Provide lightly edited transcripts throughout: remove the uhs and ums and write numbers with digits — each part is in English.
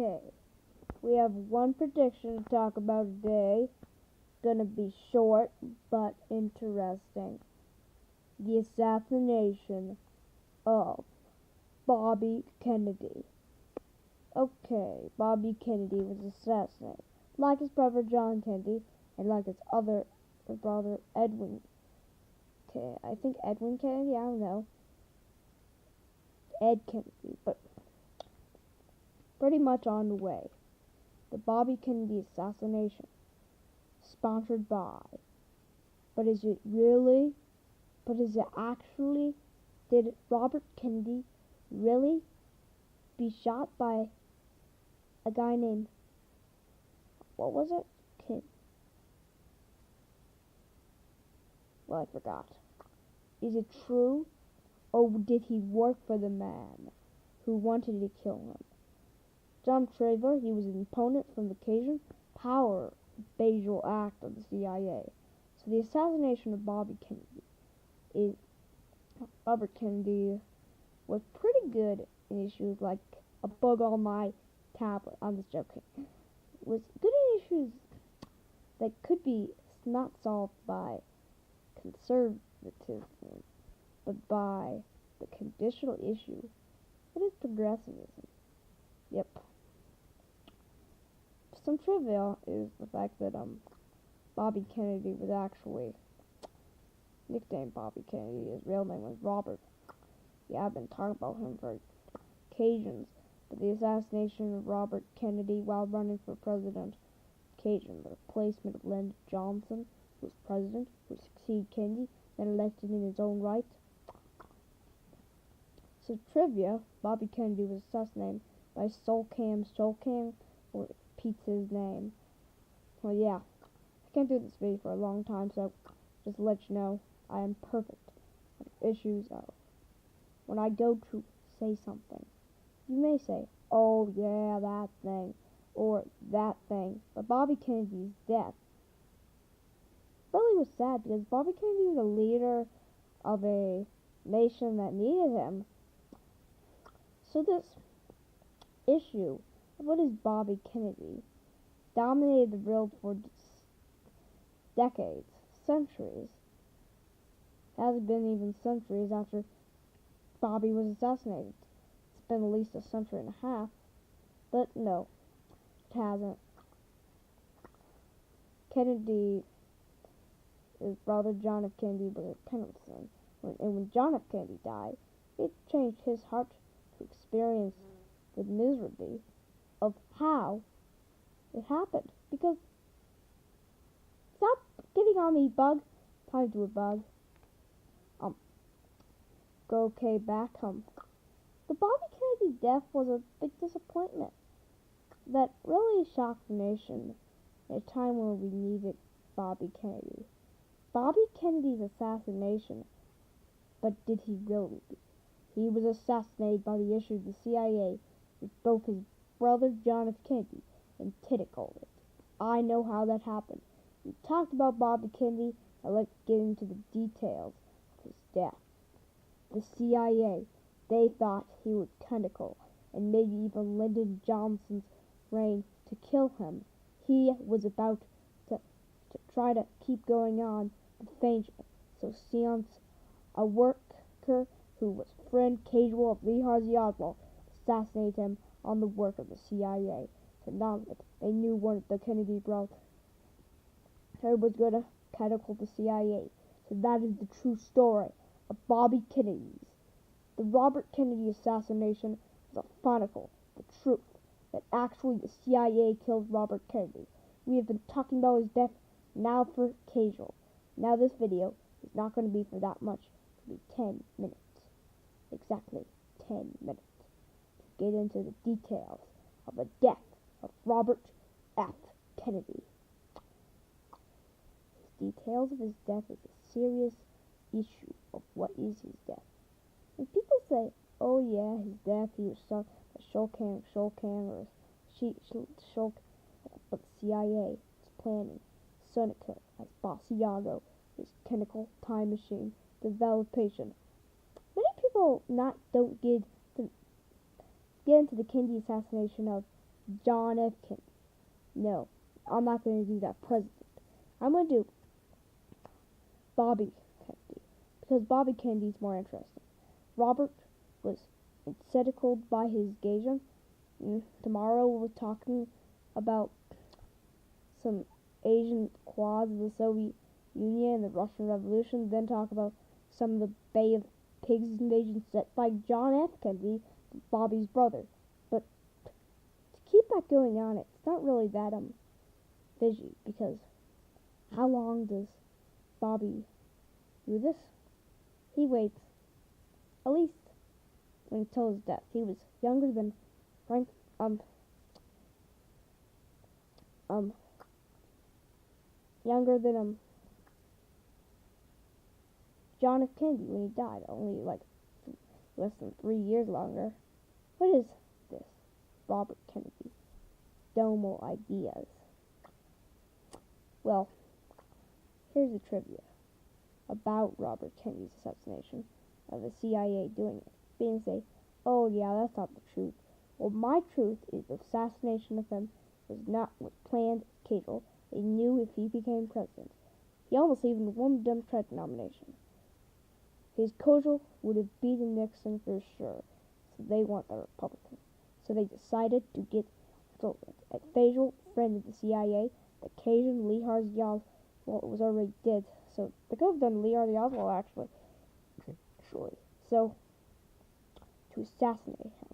Okay, we have one prediction to talk about today. Gonna be short but interesting. The assassination of Bobby Kennedy. Okay, Bobby Kennedy was assassinated, like his brother John Kennedy, and like his brother Edwin. Okay, I think Edwin Kennedy. I don't know. Ed Kennedy, but pretty much on the way. The Bobby Kennedy assassination, sponsored by. But is it really? But is it actually? Did Robert Kennedy really be shot by a guy named, what was it? Well, I forgot. Is it true? Or did he work for the man who wanted to kill him? John Traver, he was an opponent from the Cajun Power Basel Act of the CIA. So the assassination of Robert Kennedy was pretty good in issues like a bug on my tablet. I'm just joking. Was good in issues that could be not solved by conservatism, but by the conditional issue that is progressivism. Yep. Some trivia is the fact that Bobby Kennedy was actually nicknamed Bobby Kennedy. His real name was Robert. Yeah, I've been talking about him for occasions. But the assassination of Robert Kennedy while running for president occasioned the replacement of Lyndon Johnson, who was president, who succeeded Kennedy, then elected in his own right. So trivia, Bobby Kennedy was assassinated by Solcam, or repeats his name. Well, yeah, I can't do this video for a long time, so just to let you know, I am perfect on issues of when I go to say something. You may say, oh yeah, that thing, or that thing, but Bobby Kennedy's death really was sad because Bobby Kennedy was a leader of a nation that needed him. So this issue of what is Bobby Kennedy dominated the world for decades, centuries. It hasn't been even centuries after Bobby was assassinated. It's been at least a century and a half, but no, it hasn't. Kennedy, his brother John F. Kennedy was a Pendleton, and when John F. Kennedy died, it changed his heart to experience the misery of how it happened. Because, stop getting on me, bug. Time to do a bug. Go okay back. The Bobby Kennedy death was a big disappointment that really shocked the nation at a time when we needed Bobby Kennedy. Bobby Kennedy's assassination, but did he really? He was assassinated by the issue of the CIA with both his brother John F. Kennedy and tentacled it. I know how that happened. We talked about Bobby Kennedy. I'd like to get into the details of his death. The CIA, they thought he would tentacle and maybe even Lyndon Johnson's reign to kill him. He was about to try to keep going on the feint. So Seance, a worker who was friend casual of Lee Harvey Oswald, assassinated him on the work of the CIA. So now that they knew one of the Kennedy brothers was going to tentacle the CIA. So that is the true story of Bobby Kennedy's. The Robert Kennedy assassination was a chronicle, the truth, that actually the CIA killed Robert Kennedy. We have been talking about his death now for casual. Now this video is not going to be for that much. It'll be 10 minutes. Exactly 10 minutes. To get into the details of the death of Robert F. Kennedy. The details of his death is a serious issue of what is his death. When people say, oh yeah, his death, he was shot by Shulcan, or Shulk, but the CIA is planning Seneca as Basiago, his chemical time machine developation. Many people don't get into the Kennedy assassination of John F. Kennedy. No, I'm not going to do that president. I'm going to do Bobby Kennedy, because Bobby Kennedy's more interesting. Robert was encircled by his engagement. Tomorrow we're talking about some Asian quads of the Soviet Union and the Russian Revolution, then talk about some of the Bay of Pigs invasions set by John F. Kennedy, Bobby's brother. But to keep that going on, it's not really that fishy, because how long does Bobby do this? He waits at least until his death. He was younger than John F. Kennedy when he died, only like less than 3 years longer. What is this? Robert Kennedy. Domo ideas. Well, here's the trivia about Robert Kennedy's assassination of the CIA doing it. Being say, oh yeah, that's not the truth. Well, my truth is the assassination of him was planned, casual. They knew if he became president. He almost even won the Democratic nomination. His casual would have beaten Nixon for sure. So they want the Republican. So they decided to get a facial friend of the CIA, the Cajun Lee Harvey Oswald, was already dead. So they could have done Lee Harvey Oswald actually. So to assassinate him,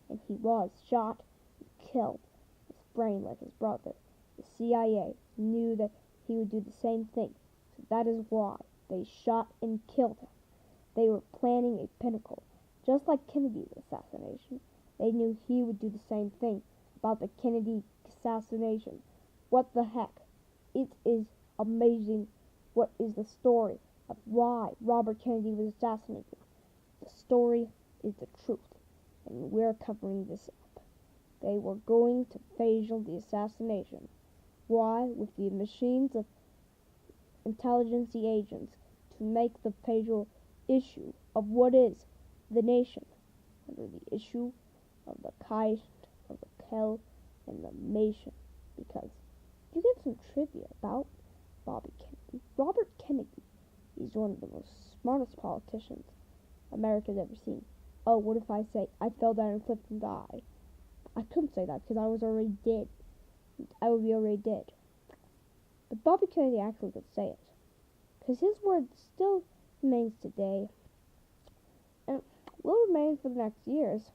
and he was shot and killed. His brain like his brother. The CIA knew that he would do the same thing, so that is why they shot and killed him. They were planning a pinnacle, just like Kennedy's assassination. They knew he would do the same thing about the Kennedy assassination. What the heck? It is amazing. What is the story of why Robert Kennedy was assassinated? The story is the truth, and we're covering this up. They were going to facial the assassination. Why? With the machines of intelligence agents to make the facial issue of what is the nation under the issue of the kind, of the kell, and the nation. Because you get some trivia about Bobby Kennedy. Robert Kennedy is one of the most smartest politicians America's ever seen. Oh, what if I say I fell down and flipped and died? I couldn't say that because I was already dead. I would be already dead. But Bobby Kennedy actually could say it, because his word still remains today, and will remain for the next years,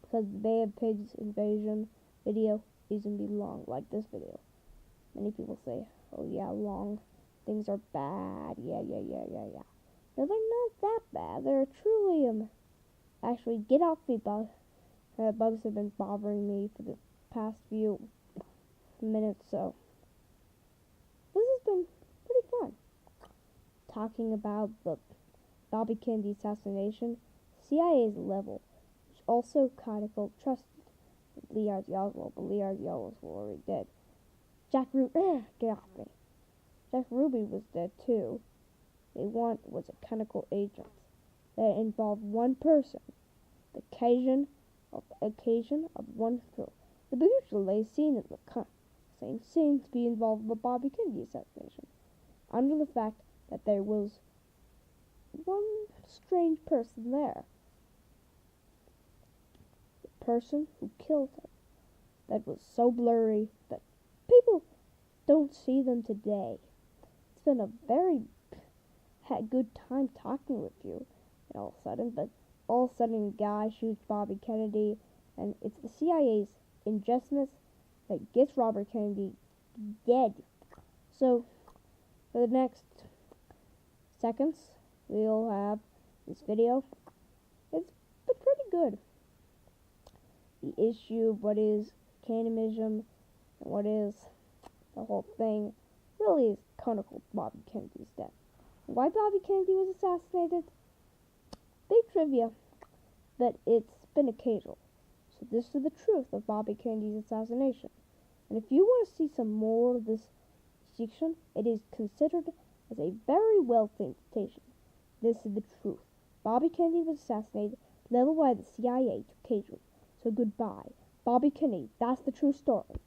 because the Bay of Pigs invasion video isn't be long like this video. Many people say, oh yeah, long things are bad, yeah. No, they're not that bad. They're truly, actually, get off me, bug. Bugs have been bothering me for the past few minutes, so this has been pretty fun. Talking about the Bobby Kennedy assassination, CIA's level, which also kind of trusted Lee Harvey Oswald, but Lee Harvey Oswald was already dead. Jack Ruby, get off me. Jack Ruby was dead too. They want was a chemical agent that involved one person, the occasion of one film. The biggest delay scene in the same scene to be involved in the Bobby Kennedy assassination, under the fact that there was one strange person there. The person who killed him, that was so blurry that people don't see them today. It's been a very good time talking with you, and all of a sudden, a guy shoots Bobby Kennedy, and it's the CIA's injustice that gets Robert Kennedy dead. So, for the next seconds, we'll have this video. It's been pretty good. The issue of what is cannibalism and what is the whole thing really is conical Bobby Kennedy's death. Why Bobby Kennedy was assassinated? Big trivia, but it's been occasional. So this is the truth of Bobby Kennedy's assassination. And if you want to see some more of this fiction, it is considered as a very well-themed station. This is the truth. Bobby Kennedy was assassinated, leveled by the CIA to occasionally. So goodbye. Bobby Kennedy, that's the true story.